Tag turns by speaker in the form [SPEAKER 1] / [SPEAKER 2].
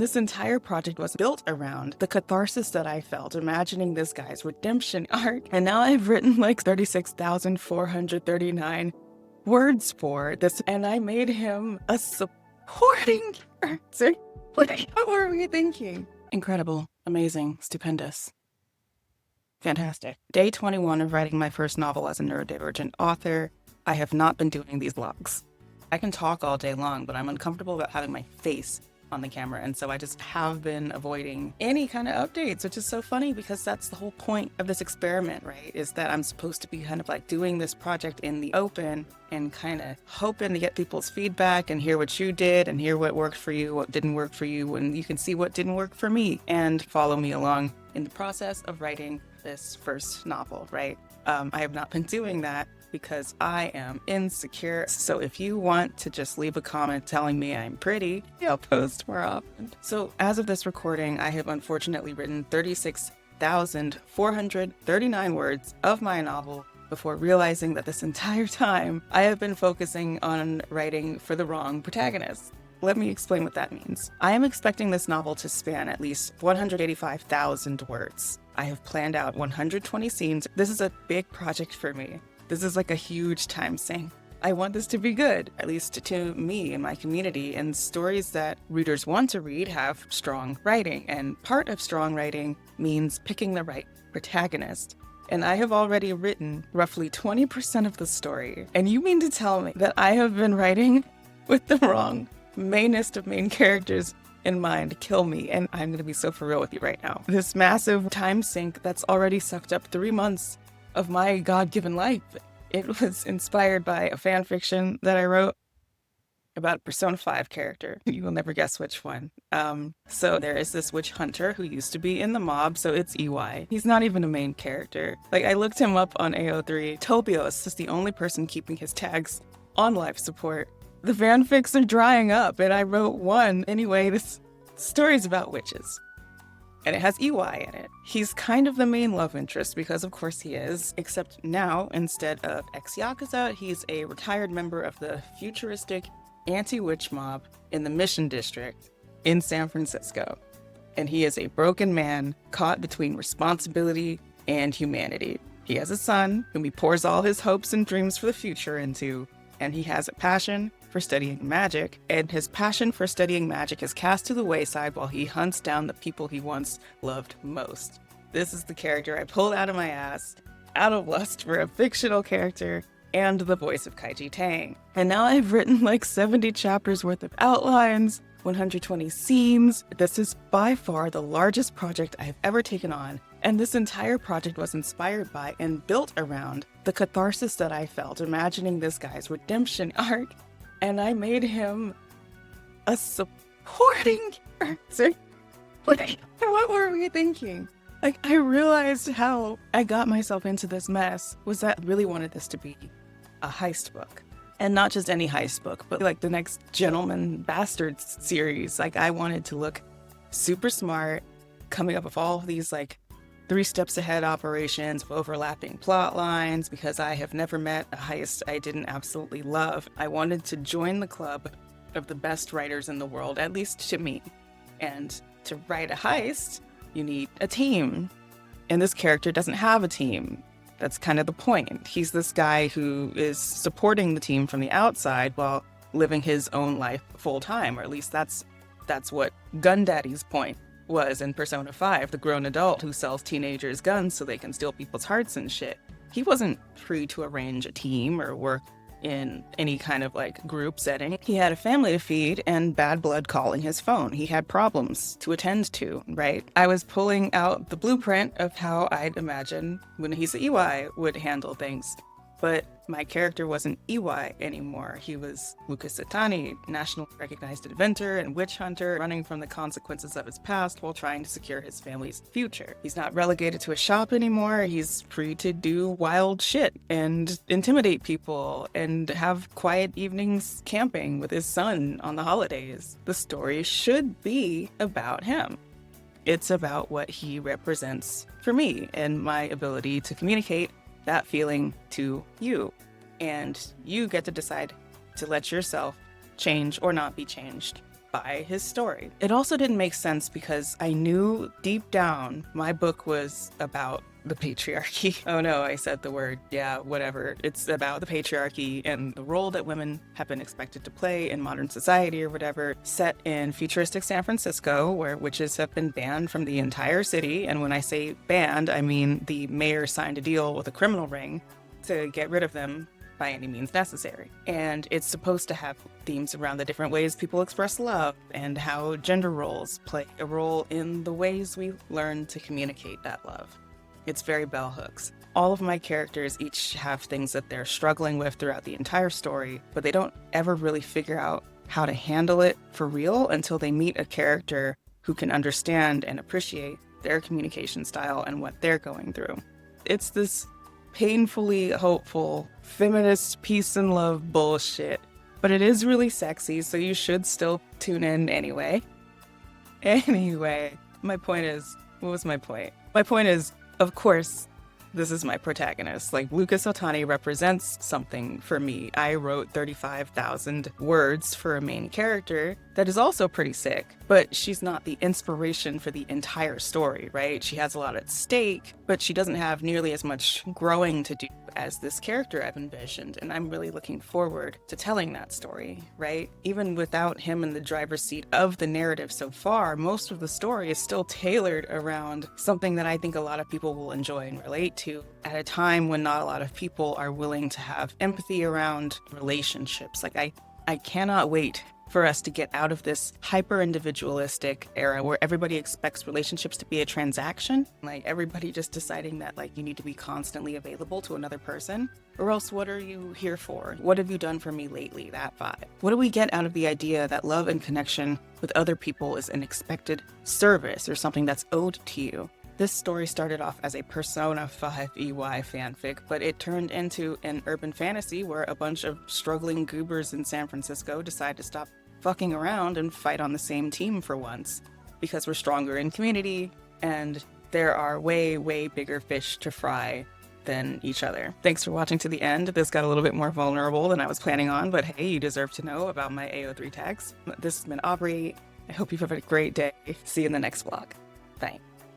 [SPEAKER 1] This entire project was built around the catharsis that I felt imagining this guy's redemption arc. And now I've written like 36,439 words for this, and I made him a supporting character. What were we thinking? Incredible, amazing, stupendous, fantastic. Day 21 of writing my first novel as a neurodivergent author. I have not been doing these vlogs. I can talk all day long, but I'm uncomfortable about having my face on the camera, and so I just have been avoiding any kind of updates, which is so funny because that's the whole point of this experiment, right? Is that I'm supposed to be kind of like doing this project in the open and kind of hoping to get people's feedback and hear what you did and hear what worked for you, what didn't work for you, and you can see what didn't work for me and follow me along in the process of writing this first novel, right? I have not been doing that because I am insecure. So if you want to just leave a comment telling me I'm pretty, I'll post more often. So as of this recording, I have unfortunately written 36,439 words of my novel before realizing that this entire time I have been focusing on writing for the wrong protagonist. Let me explain what that means. I am expecting this novel to span at least 185,000 words. I have planned out 120 scenes. This is a big project for me. This is like a huge time sink. I want this to be good, at least to me and my community, and stories that readers want to read have strong writing, and part of strong writing means picking the right protagonist. And I have already written roughly 20% of the story, and you mean to tell me that I have been writing with the wrong mainest of main characters in mind? Kill me, and I'm gonna be so for real with you right now. This massive time sink that's already sucked up 3 months of my God-given life. It was inspired by a fan fiction that I wrote about a Persona 5 character. You will never guess which one. So there is this witch hunter who used to be in the mob, so it's EY. He's not even a main character. Like, I looked him up on AO3. Tobios is the only person keeping his tags on life support. The fanfics are drying up, and I wrote one. Anyway, this story's about witches. And it has EY in it. He's kind of the main love interest because of course he is, except now, instead of ex-Yakuza, he's a retired member of the futuristic anti-witch mob in the Mission District in San Francisco. And he is a broken man caught between responsibility and humanity. He has a son whom he pours all his hopes and dreams for the future into, and he has a passion for studying magic, and his passion for studying magic is cast to the wayside while he hunts down the people he once loved most. This is the character I pulled out of my ass, out of lust for a fictional character, and the voice of Kaiji Tang. And now I've written like 70 chapters worth of outlines, 120 scenes. This is by far the largest project I've ever taken on, and this entire project was inspired by and built around the catharsis that I felt imagining this guy's redemption arc. And I made him a supporting character. What were we thinking? Like, I realized how I got myself into this mess was that I really wanted this to be a heist book. And not just any heist book, but like the next Gentleman Bastards series. Like, I wanted to look super smart, coming up with all of these like 3 steps ahead operations with overlapping plot lines because I have never met a heist I didn't absolutely love. I wanted to join the club of the best writers in the world, at least to me. And to write a heist, you need a team. And this character doesn't have a team. That's kind of the point. He's this guy who is supporting the team from the outside while living his own life full time, or at least that's what Gun Daddy's point was in Persona 5, the grown adult who sells teenagers guns so they can steal people's hearts and shit. He wasn't free to arrange a team or work in any kind of like group setting. He had a family to feed and bad blood calling his phone. He had problems to attend to, right? I was pulling out the blueprint of how I'd imagine when he's EY would handle things. But my character wasn't EY anymore. He was Lucas Itani, nationally recognized inventor and witch hunter, running from the consequences of his past while trying to secure his family's future. He's not relegated to a shop anymore. He's free to do wild shit and intimidate people and have quiet evenings camping with his son on the holidays. The story should be about him. It's about what he represents for me and my ability to communicate that feeling to you. And you get to decide to let yourself change or not be changed by his story. It also didn't make sense because I knew deep down my book was about the patriarchy. Oh no, I said the word. Yeah, whatever. It's about the patriarchy and the role that women have been expected to play in modern society or whatever, set in futuristic San Francisco, where witches have been banned from the entire city. And when I say banned, I mean the mayor signed a deal with a criminal ring to get rid of them by any means necessary. And it's supposed to have themes around the different ways people express love and how gender roles play a role in the ways we learn to communicate that love. It's very bell hooks. All of my characters each have things that they're struggling with throughout the entire story, but they don't ever really figure out how to handle it for real until they meet a character who can understand and appreciate their communication style and what they're going through. It's this painfully hopeful feminist peace and love bullshit, but it is really sexy, so you should still tune in anyway. Anyway, my point is, what was my point? My point is, of course, this is my protagonist. Like, Lucas Otani represents something for me. I wrote 35,000 words for a main character that is also pretty sick, but she's not the inspiration for the entire story, right? She has a lot at stake, but she doesn't have nearly as much growing to do as this character I've envisioned, and I'm really looking forward to telling that story, right? Even without him in the driver's seat of the narrative so far, most of the story is still tailored around something that I think a lot of people will enjoy and relate to at a time when not a lot of people are willing to have empathy around relationships. Like, I cannot wait for us to get out of this hyper-individualistic era where everybody expects relationships to be a transaction. Like, everybody just deciding that, like, you need to be constantly available to another person. Or else, what are you here for? What have you done for me lately? That vibe. What do we get out of the idea that love and connection with other people is an expected service or something that's owed to you? This story started off as a Persona 5 EY fanfic, but it turned into an urban fantasy where a bunch of struggling goobers in San Francisco decide to stop fucking around and fight on the same team for once, because we're stronger in community and there are way, way bigger fish to fry than each other. Thanks for watching to the end. This got a little bit more vulnerable than I was planning on, but hey, you deserve to know about my AO3 tags. This has been Aubrey. I hope you have a great day. See you in the next vlog. Bye.